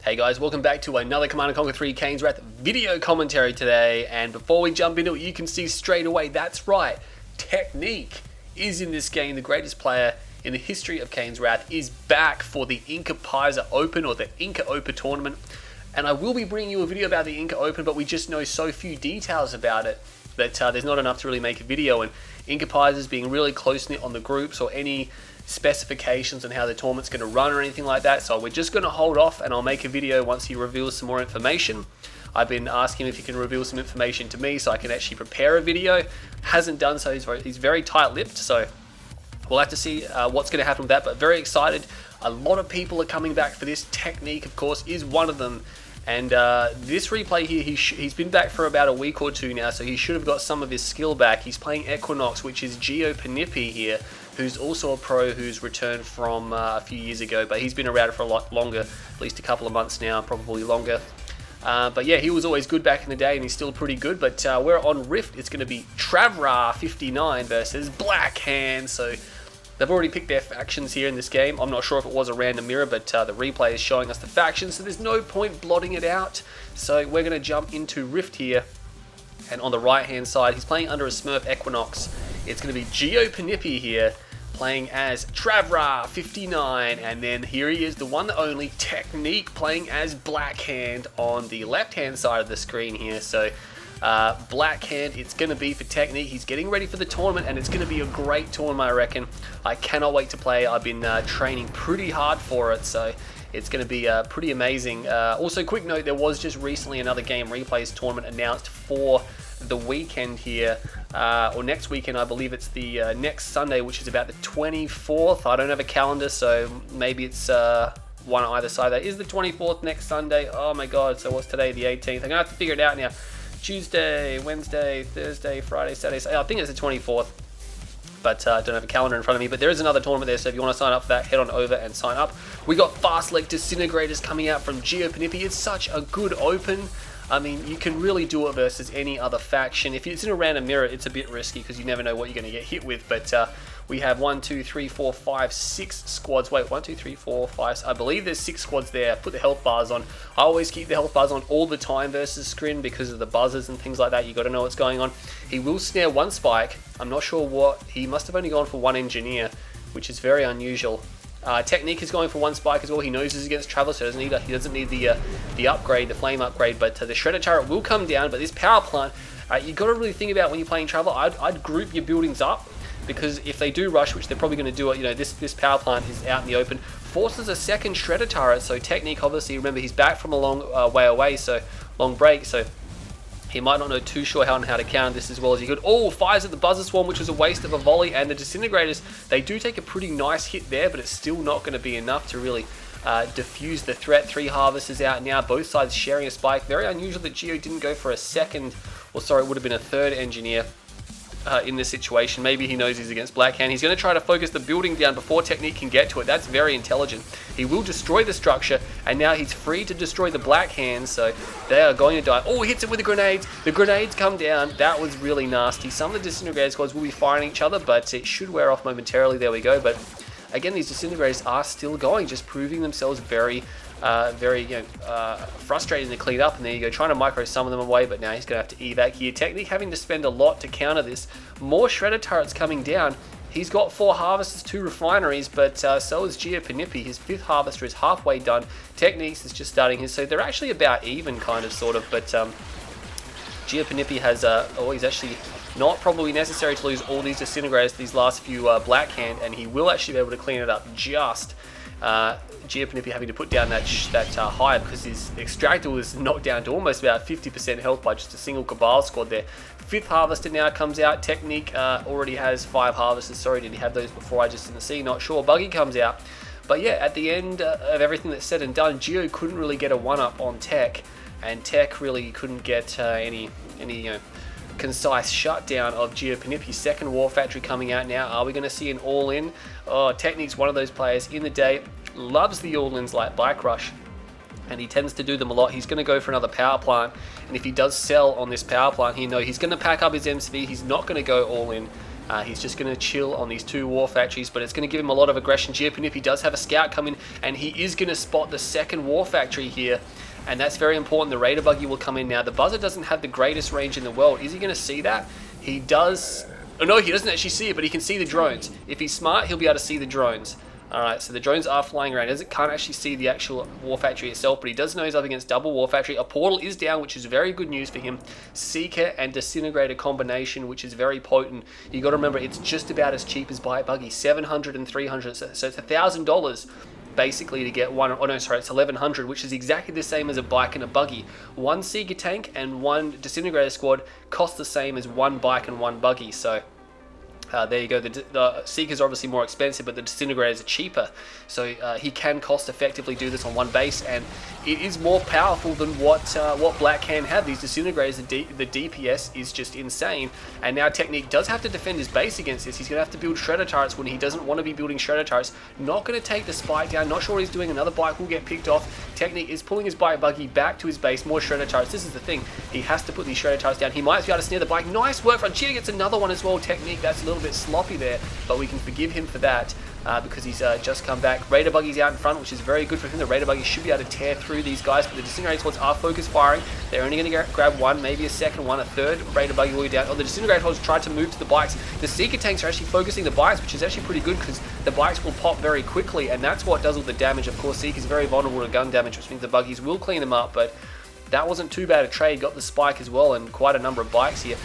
Hey guys, welcome back to another Command & Conquer 3 Kane's Wrath video commentary today. And before we jump into it, you can see straight away, that's right, Technique is in this game. The greatest player in the history of Kane's Wrath is back for the Inca Pisa Open, or the Inca Open tournament. And I will be bringing you a video about the Inca Open, but we just know so few details about it that there's not enough to really make a video. And Inca Pisa is being really close-knit on the groups or any specifications on how the tournament's going to run or anything like that, so we're just going to hold off and I'll make a video once he reveals some more information. I've been asking him if he can reveal some information to me so I can actually prepare a video. Hasn't done so. He's very tight-lipped, so we'll have to see what's going to happen with that, but very excited. A lot of people are coming back for this. Technique, of course, is one of them. And this replay here, he's been back for about a week or two now, so he should have got some of his skill back. He's playing eQuiNoX, which is Gio here, who's also a pro who's returned from a few years ago, but he's been around for a lot longer, at least a couple of months now, probably longer. But yeah, he was always good back in the day, and he's still pretty good. But we're on Rift. It's going to be Travra59 versus Blackhand. So they've already picked their factions here in this game. I'm not sure if it was a random mirror, but the replay is showing us the factions, so there's no point blotting it out. So we're going to jump into Rift here. And on the right-hand side, he's playing under a Smurf eQuiNoX. It's going to be Gio here, playing as Travra59, and then here he is, the one and only Technique, playing as Blackhand on the left-hand side of the screen here. So Blackhand, it's going to be for Technique. He's getting ready for the tournament, and it's going to be a great tournament, I reckon. I cannot wait to play. I've been training pretty hard for it, so it's going to be pretty amazing. Also, quick note, there was just recently another Game Replays tournament announced for the weekend here, or next weekend. I believe it's the next Sunday, which is about the 24th. I don't have a calendar, so maybe it's one on either side. That is the 24th next Sunday. Oh my god, so what's today, the 18th? I'm gonna have to figure it out now. Tuesday, Wednesday, Thursday, Friday, Saturday, I think it's the 24th, but I don't have a calendar in front of me. But there is another tournament there, so if you want to sign up for that, head on over and sign up. We got Fast Leg Disintegrators coming out from Gio. It's such a good open. I mean, you can really do it versus any other faction. If it's in a random mirror, it's a bit risky because you never know what you're going to get hit with. But we have 1, 2, 3, 4, 5, 6 squads. Wait, 1, 2, 3, 4, 5. I believe there's 6 squads there. Put the health bars on. I always keep the health bars on all the time versus Scrin because of the buzzers and things like that. You got to know what's going on. He will snare 1 spike. I'm not sure what. He must have only gone for 1 engineer, which is very unusual. Technique is going for 1 spike as well. He knows he's against Traveler, so he doesn't need the upgrade, the flame upgrade. But the Shredder turret will come down. But this power plant, you got to really think about when you're playing Traveler. I'd group your buildings up, because if they do rush, which they're probably going to do it, you know, this power plant is out in the open, forces a second Shredder turret. So Technique, obviously, remember, he's back from a long way away, so long break. So he might not know too sure how to counter this as well as he could. Oh, fires at the Buzzer Swarm, which was a waste of a volley. And the Disintegrators, they do take a pretty nice hit there, but it's still not going to be enough to really diffuse the threat. 3 Harvesters out now, both sides sharing a spike. Very unusual that Gio didn't go for a second, or sorry, it would have been a 3rd engineer in this situation. Maybe he knows he's against Blackhand. He's going to try to focus the building down before Technique can get to it. That's very intelligent. He will destroy the structure, and now he's free to destroy the Blackhand, so they are going to die. Oh, he hits it with the grenades. The grenades come down. That was really nasty. Some of the Disintegrator squads will be firing each other, but it should wear off momentarily. There we go. But again, these Disintegrators are still going, just proving themselves very frustrating to clean up. And there you go, trying to micro some of them away, but now he's going to have to evac here. Technique having to spend a lot to counter this. More Shredder turrets coming down. He's got 4 Harvesters, 2 Refineries, but so is Gio. His 5th Harvester is halfway done. Techniques is just starting his, so they're actually about even, kind of, sort of, but Gio has, he's actually not probably necessary to lose all these Disintegrators these last few Blackhand, and he will actually be able to clean it up just. Gio having to put down that high because his Extractor was knocked down to almost about 50% health by just a single Cabal squad there. 5th Harvester now comes out. Technique already has 5 Harvesters. Sorry, did he have those before? I just didn't see. Not sure. Buggy comes out. But yeah, at the end of everything that's said and done, Gio couldn't really get a 1-up on Tech, and Tech really couldn't get any concise shutdown of Gio. 2nd War Factory coming out now. Are we going to see an all-in? Oh, Technique's one of those players in the day. Loves the all-ins like Black Rush, and he tends to do them a lot. He's going to go for another power plant, and if he does sell on this power plant, he's going to pack up his MCV. He's not going to go all in He's just going to chill on these 2 war factories, but it's going to give him a lot of aggression. eQuiNoX does have a scout come in, and he is going to spot the 2nd war factory here, and that's very important. The Raider buggy will come in now. The buzzer doesn't have the greatest range in the world. Is he going to see that? He does. Oh no, he doesn't actually see it, but he can see the drones. If he's smart, he'll be able to see the drones. Alright, so the drones are flying around. Can't actually see the actual war factory itself, but he does know he's up against double war factory. A portal is down, which is very good news for him. Seeker and Disintegrator combination, which is very potent. You got to remember, it's just about as cheap as Bike Buggy, 700 and 300. So it's $1,000 basically to get one. Oh no, sorry, it's 1,100, which is exactly the same as a bike and a buggy. 1 Seeker tank and 1 Disintegrator squad cost the same as 1 bike and 1 buggy. So there you go. The Seekers are obviously more expensive, but the Disintegrators are cheaper. So he can cost effectively do this on 1 base, and it is more powerful than what Black can have. These Disintegrators, the DPS is just insane. And now Technique does have to defend his base against this. He's going to have to build Shredder turrets when he doesn't want to be building Shredder turrets. Not going to take the Spike down. Not sure what he's doing. Another bike will get picked off. Technique is pulling his Bike Buggy back to his base. More Shredder turrets. This is the thing. He has to put these Shredder turrets down. He might be able to snare the bike. Nice work from Chia. Gets another one as well. Technique. That's a little bit sloppy there, but we can forgive him for that because he's just come back. Raider Buggy's out in front, which is very good for him. The Raider Buggy should be able to tear through these guys, but the Disintegrator squads are focus firing. They're only going to grab 1, maybe a 2nd one, a 3rd. Raider Buggy will be down. Oh, the Disintegrator squads tried to move to the bikes. The Seeker tanks are actually focusing the bikes, which is actually pretty good because the bikes will pop very quickly, and that's what does all the damage. Of course, Seeker's very vulnerable to gun damage, which means the Buggies will clean them up, but that wasn't too bad a trade. Got the Spike as well, and quite a number of bikes here.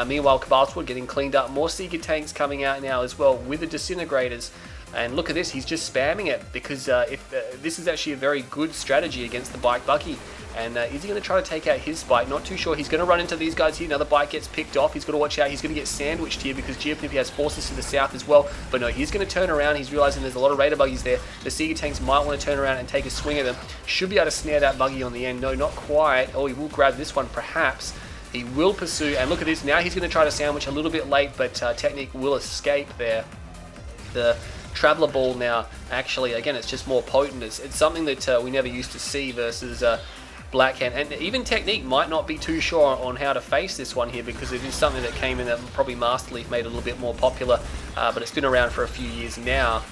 Meanwhile, Cabal Squad getting cleaned up. More Seeker tanks coming out now as well with the Disintegrators. And look at this, he's just spamming it because this is actually a very good strategy against the Bike Buggy. And is he going to try to take out his Spike? Not too sure. He's going to run into these guys here. Another bike gets picked off. He's got to watch out. He's going to get sandwiched here because eQuiNoX has forces to the south as well. But no, he's going to turn around. He's realizing there's a lot of Raider Buggies there. The Seeker tanks might want to turn around and take a swing at them. Should be able to snare that buggy on the end. No, not quite. Oh, he will grab this one perhaps. He will pursue. And look at this. Now he's going to try to sandwich a little bit late, but Technique will escape there. The Traveler Ball now, actually, again, it's just more potent. It's something that we never used to see versus Black Hand. And even Technique might not be too sure on how to face this one here because it is something that came in that probably Master Leaf made a little bit more popular, but it's been around for a few years now.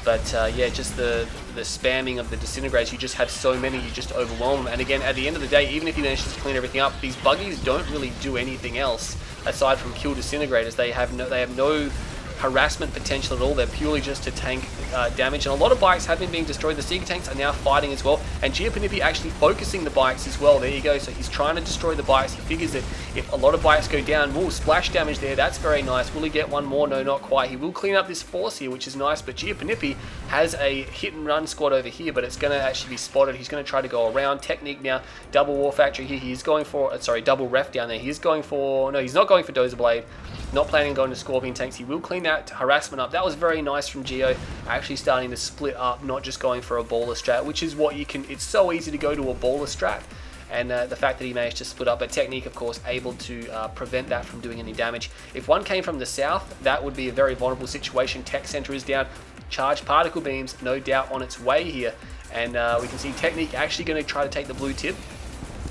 But yeah, just the spamming of the Disintegrators, you just have so many, you just overwhelm them. And again, at the end of the day, even if you manage to clean everything up, these buggies don't really do anything else aside from kill Disintegrators. They have no harassment potential at all. They're purely just to tank damage, and a lot of bikes have been being destroyed. The Seeker tanks are now fighting as well, and eQuiNoX actually focusing the bikes as well. There you go. So he's trying to destroy the bikes. He figures that if a lot of bikes go down, splash damage there. That's very nice. Will he get one more? No, not quite. He will clean up this force here, which is nice, but eQuiNoX has a hit and run squad over here, but it's going to actually be spotted. He's going to try to go around. Technique now, double War Factory here. He's going for, double Ref down there. He's going for, no, he's not going for Dozer Blade. Not planning on going to Scorpion tanks. He will clean that harassment up. That was very nice from Geo, actually starting to split up, not just going for a baller strat, which is what you can, it's so easy to go to a baller strat. And the fact that he managed to split up, but Technique, of course, able to prevent that from doing any damage. If one came from the south, that would be a very vulnerable situation. Tech Center is down. Charged particle beams, no doubt, on its way here. And we can see Technique actually going to try to take the blue tip.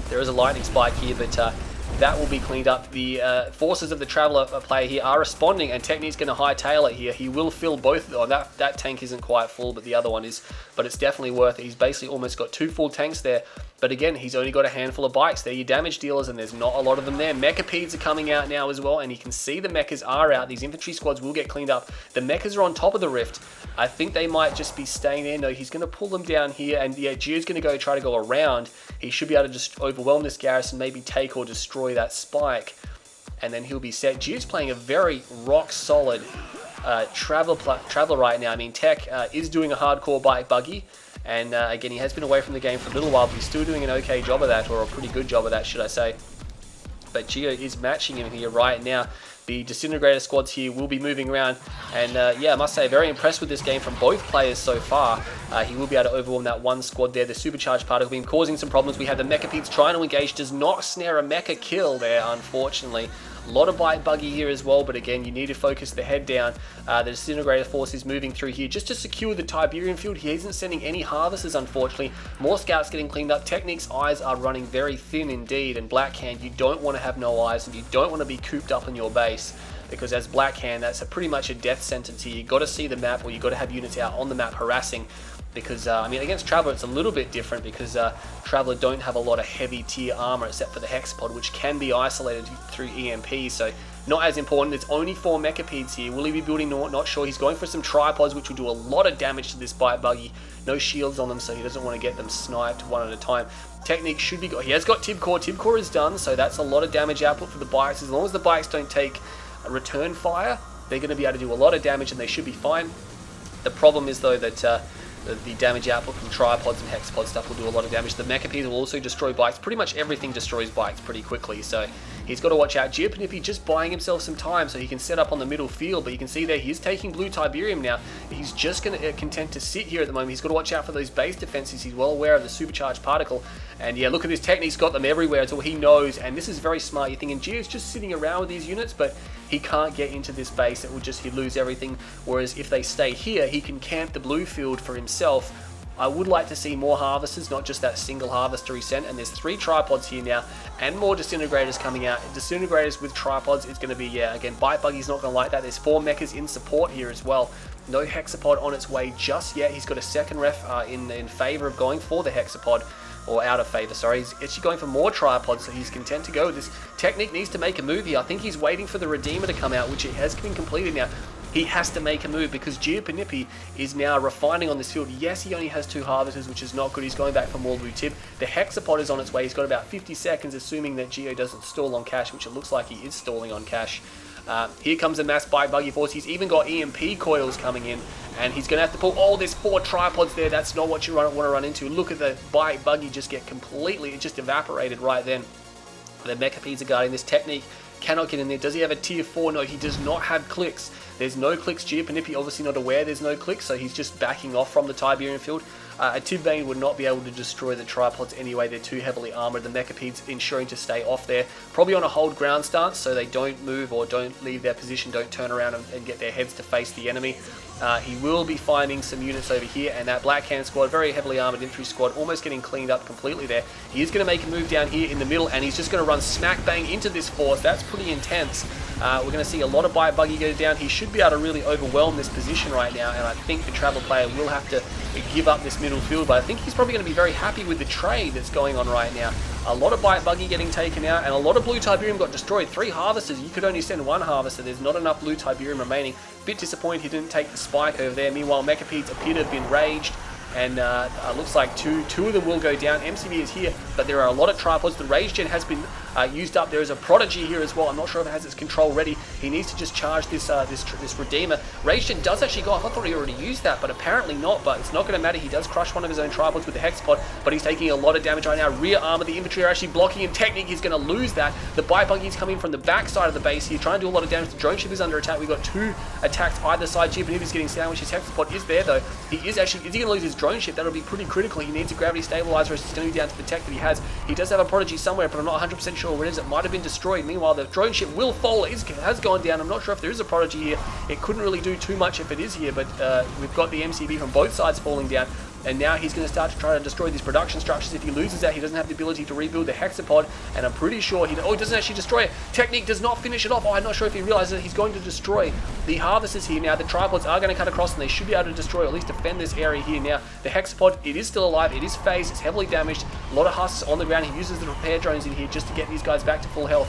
There is a lightning spike here, but that will be cleaned up. The forces of the Traveler player here are responding, and Technique's going to hightail it here. He will fill both. Oh, that tank isn't quite full, but the other one is. But it's definitely worth it. He's basically almost got 2 full tanks there. But again, he's only got a handful of bikes. They're your damage dealers, and there's not a lot of them there. Mechapeds are coming out now as well, and you can see the mechas are out. These infantry squads will get cleaned up. The mechas are on top of the rift. I think they might just be staying there. No, he's going to pull them down here, and yeah, Geo's going to try to go around. He should be able to just overwhelm this garrison, maybe take or destroy that spike, and then he'll be set. Geo's playing a very rock-solid Traveler right now. I mean, Tech is doing a hardcore bike buggy. And again, he has been away from the game for a little while, but he's still doing an okay job of that, or a pretty good job of that, should I say. But Geo is matching him here right now. The Disintegrator squads here will be moving around. And yeah, I must say, very impressed with this game from both players so far. He will be able to overwhelm that one squad there. The Supercharged Particle Beam causing some problems. We have the Mechapeds trying to engage. Does not snare a mecha kill there, unfortunately. A lot of bike buggy here as well, but again, you need to focus the head down. The Disintegrator force is moving through here just to secure the Tiberium field. He isn't sending any harvesters, unfortunately. More scouts getting cleaned up. Technique's eyes are running very thin indeed, and Blackhand, you don't want to to have no eyes, and you don't want to be cooped up in your base, because as Blackhand, that's pretty much a death sentence here. You've got to see the map, or you've got to have units out on the map harassing, because, I mean, against Traveler it's a little bit different, because Traveler don't have a lot of heavy tier armor except for the Hexapod, which can be isolated through EMP, so not as important. There's only 4 Mechapeds here. Will he be building? Not sure. He's going for some tripods, which will do a lot of damage to this bite buggy. No shields on them, so he doesn't want to get them sniped one at a time. Technique should be good. He has got Tib Core. Tib Core is done, so that's a lot of damage output for the bikes. As long as the bikes don't take a return fire, they're going to be able to do a lot of damage, and they should be fine. The problem is, though, that the damage output from tripods and hexapod stuff will do a lot of damage. The Mechapeds will also destroy bikes. Pretty much everything destroys bikes pretty quickly, so he's got to watch out. Geopanippy just buying himself some time so he can set up on the middle field, but you can see there he is taking blue Tiberium now. He's just going to content to sit here at the moment. He's got to watch out for those base defenses. He's well aware of the supercharged particle, and yeah, look at this technique's got them everywhere. It's all he knows, and this is very smart. You're thinking Geo's just sitting around with these units, but he can't get into this base. It will just, he'd lose everything, whereas if they stay here, he can camp the blue field for himself. I would like to see more harvesters, not just that single harvester he sent, and there's 3 tripods here now, and more disintegrators coming out. Disintegrators with tripods is going to be, yeah, again, Bite Buggy's not going to like that. There's 4 mechas in support here as well. No Hexapod on its way just yet. He's got a second ref in favor of going for the Hexapod, or out of favor, sorry. He's actually going for more tripods, so he's content to go with this. Technique needs to make a move here. I think he's waiting for the Redeemer to come out, which it has been completed now. He has to make a move because Geopanippy is now refining on this field. Yes, he only has 2 harvesters, which is not good. He's going back for more blue tip. The Hexapod is on its way. He's got about 50 seconds, assuming that Geo doesn't stall on cash, which it looks like he is stalling on cash. Here comes a mass Bite Buggy force. He's even got EMP coils coming in, and he's going to have to pull. Oh, there's 4 tripods there. That's not what you want to run into. Look at the Bite Buggy just get completely, it just evaporated right then. The Mechapeds are guarding this. Technique cannot get in there. Does he have a tier 4? No, he does not have clicks. There's no clicks. Geopanippy obviously not aware there's no clicks, so he's just backing off from the Tiberium field. A Tibane would not be able to destroy the tripods anyway. They're too heavily armored. The Mechapeds ensuring to stay off there. Probably on a hold ground stance, so they don't move or don't leave their position, don't turn around and get their heads to face the enemy. He will be finding some units over here, and that Blackhand squad, very heavily armored infantry squad, almost getting cleaned up completely there. He is going to make a move down here in the middle, and he's just going to run smack bang into this force. That's pretty intense. We're going to see a lot of Bite Buggy go down. He should be able to really overwhelm this position right now, and I think the Travel player will have to give up this middle field, but I think he's probably going to be very happy with the trade that's going on right now. A lot of Bite Buggy getting taken out, and a lot of blue Tiberium got destroyed. 3 harvesters, you could only send 1 harvester. There's not enough blue Tiberium remaining. Bit disappointed he didn't take the spike over there. Meanwhile, Mechapeds appear to have been raged, and looks like two of them will go down. MCV is here, but there are a lot of tripods. The rage gen has been used up. There is a prodigy here as well. I'm not sure if it has its control ready. He needs to just charge this this Redeemer. Rage gen does actually go off. I thought he already used that, but apparently not. But it's not going to matter. He does crush one of his own tripods with the Hexapod, but he's taking a lot of damage right now. Rear armor, the infantry are actually blocking him. Technique, he's going to lose that. The Bite Buggy is coming from the back side of the base here, trying to do a lot of damage. The drone ship is under attack. We've got 2 attacks either side. Geopanippy's getting sandwiched. His Hexapod is there though. He is he going to lose his drone ship? That'll be pretty critical. He needs a gravity stabilizer. It's going to be down to the tech that he has. He does have a prodigy somewhere, but I'm not 100% sure where it is. It might have been destroyed. Meanwhile, the drone ship will fall. It has gone down. I'm not sure if there is a prodigy here. It couldn't really do too much if it is here, but we've got the MCB from both sides falling down. And now he's going to start to try to destroy these production structures. If he loses that, he doesn't have the ability to rebuild the Hexapod, and I'm pretty sure he doesn't actually destroy it. Technique does not finish it off. Oh, I'm not sure if he realizes that he's going to destroy the harvesters here now. The tripods are going to cut across, and they should be able to destroy, or at least defend this area here now. The Hexapod, it is still alive. It is phased. It's heavily damaged. A lot of husks on the ground. He uses the repair drones in here just to get these guys back to full health.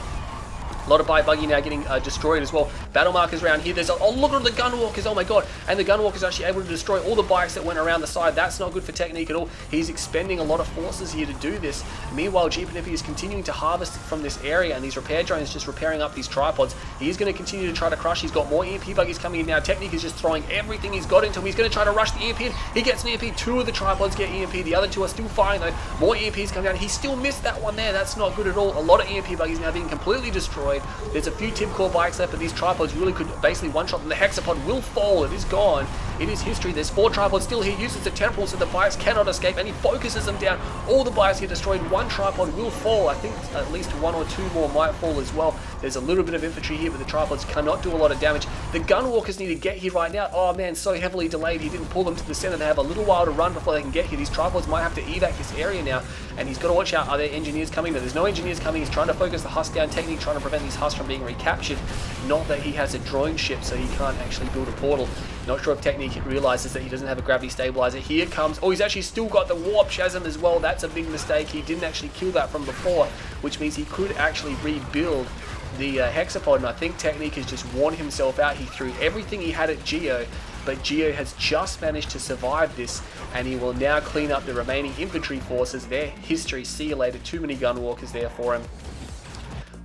A lot of Bite Buggy now getting destroyed as well. Battle markers around here. There's oh, look at the Gunwalkers. Oh my god. And the Gunwalkers are actually able to destroy all the bikes that went around the side. That's not good for Technique at all. He's expending a lot of forces here to do this. Meanwhile, Geopanippy is continuing to harvest from this area, and these repair drones just repairing up these tripods. He is going to continue to try to crush. He's got more EMP buggies coming in now. Technique is just throwing everything he's got into him. He's going to try to rush the EMP in. He gets an EMP. 2 of the tripods get EMP. The other 2 are still firing though. More EMPs coming down. He still missed that one there. That's not good at all. A lot of EMP buggies now being completely destroyed. destroyed. There's a few tip core bikes left, but these tripods really could basically one-shot them. The hexapod will fall. It is gone. It is history. There's 4 tripods still here. Uses the temporal so the bikes cannot escape, and he focuses them down. All the bikes get destroyed. 1 tripod will fall. I think at least 1 or 2 more might fall as well. There's a little bit of infantry here, but the tripods cannot do a lot of damage. The gunwalkers need to get here right now. Oh man, so heavily delayed. He didn't pull them to the center. They have a little while to run before they can get here. These tripods might have to evac this area now, and he's got to watch out. Are there engineers coming? No, there's no engineers coming. He's trying to focus the husk down technique, trying to prevent these husks from being recaptured. Not that he has a drone ship, so he can't actually build a portal. Not sure if Technique realizes that he doesn't have a gravity stabilizer. Here comes, oh, he's actually still got the warp chasm as well. That's a big mistake. He didn't actually kill that from before, which means he could actually rebuild the hexapod, and I think Technique has just worn himself out. He threw everything he had at Geo, but Geo has just managed to survive this, and he will now clean up the remaining infantry forces. Their history, see you later. Too many gunwalkers there for him.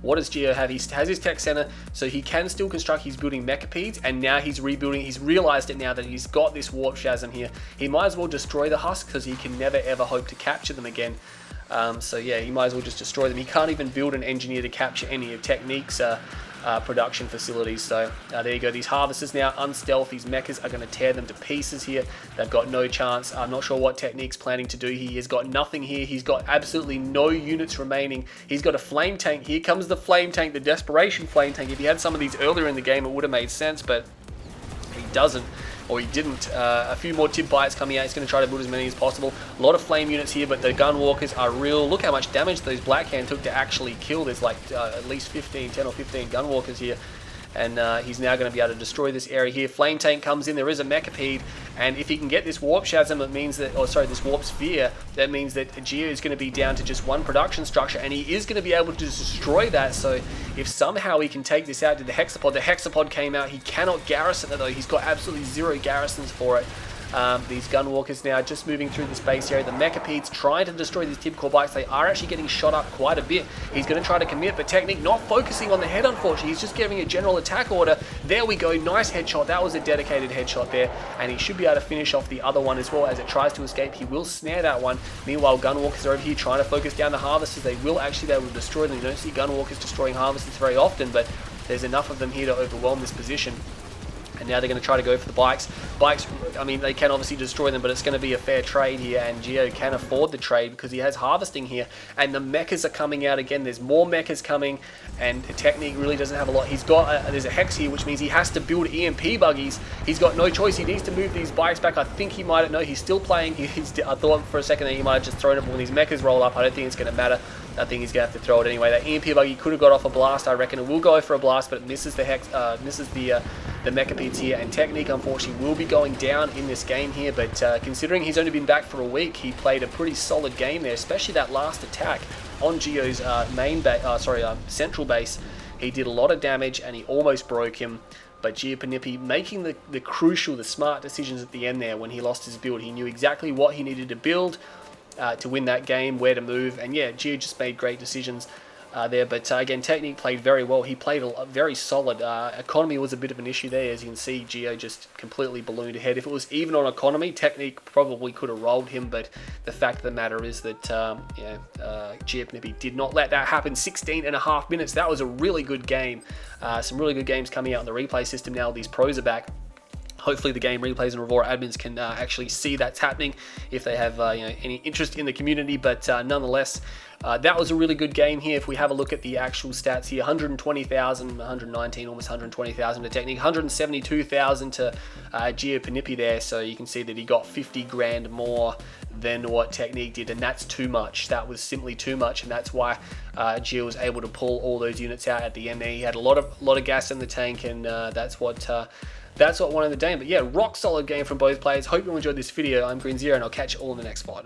What does Geo have? He has his tech center, so he can still construct. He's building mechapedes, and now he's rebuilding. He's realized it now that he's got this warp chasm here. He might as well destroy the husk, because he can never ever hope to capture them again. So yeah, he might as well just destroy them. He can't even build an engineer to capture any of Technique's production facilities. So there you go. These harvesters now unstealth. These mechas are going to tear them to pieces here. They've got no chance. I'm not sure what Technique's planning to do. He has got nothing here. He's got absolutely no units remaining. He's got a flame tank. Here comes the flame tank, the desperation flame tank. If he had some of these earlier in the game, it would have made sense, but he doesn't. Or he didn't. A few more tip bites coming out. He's going to try to build as many as possible. A lot of flame units here, but the gunwalkers are real. Look how much damage those Blackhand took to actually kill. There's like at least 10 or 15 gunwalkers here. And he's now going to be able to destroy this area here. Flame tank comes in. There is a mechapede, and if he can get this warp chasm, it means that, this warp sphere, that means that Geo is going to be down to just 1 production structure, and he is going to be able to destroy that. So if somehow he can take this out to the hexapod came out. He cannot garrison it though. He's got absolutely 0 garrisons for it. These gunwalkers now just moving through the space area. The mechapedes trying to destroy these tip core bikes. They are actually getting shot up quite a bit. He's going to try to commit, but Technique not focusing on the head, unfortunately. He's just giving a general attack order. There we go. Nice headshot. That was a dedicated headshot there, and he should be able to finish off the other one as well. As it tries to escape, he will snare that one. Meanwhile, gunwalkers are over here trying to focus down the harvesters. They will actually be able to destroy them. You don't see gunwalkers destroying harvesters very often, but there's enough of them here to overwhelm this position. And now they're going to try to go for the bikes. Bikes, I mean, they can obviously destroy them, but it's going to be a fair trade here, and Geo can afford the trade because he has harvesting here. And the mechas are coming out again. There's more mechas coming, and Technique really doesn't have a lot. He's got, there's a hex here, which means he has to build EMP buggies. He's got no choice. He needs to move these bikes back. I think he might, no, he's still playing. I thought for a second that he might have just thrown it, but when these mechas roll up, I don't think it's going to matter. I think he's going to have to throw it anyway. That EMP buggy could have got off a blast, I reckon. It will go for a blast, but it misses the hex, misses the mechapedes here, and Technique unfortunately will be going down in this game here. But considering he's only been back for a week, he played a pretty solid game there, especially that last attack on Geo's central base. He did a lot of damage and he almost broke him. But eQuiNoX making the crucial, the smart decisions at the end there when he lost his build. He knew exactly what he needed to build to win that game, where to move, and yeah, Geo just made great decisions there. But again, Technique played very well. He played a very solid. Economy was a bit of an issue there. As you can see, Geo just completely ballooned ahead. If it was even on economy, Technique probably could have rolled him, but the fact of the matter is that eQuiNoX did not let that happen. 16.5 minutes. That was a really good game. Some really good games coming out in the replay system now. These pros are back. Hopefully the game replays and Revora admins can actually see that's happening if they have any interest in the community. But nonetheless, that was a really good game here. If we have a look at the actual stats here, 120,000, 119, almost 120,000 to Technique, 172,000 to eQuiNoX there. So you can see that he got 50 grand more than what Technique did, and that's too much. That was simply too much, and that's why Geo was able to pull all those units out at the end there. He had a lot of gas in the tank, and that's what won in the game. But yeah, rock solid game from both players. Hope you enjoyed this video. I'm Green Zero, and I'll catch you all in the next fight.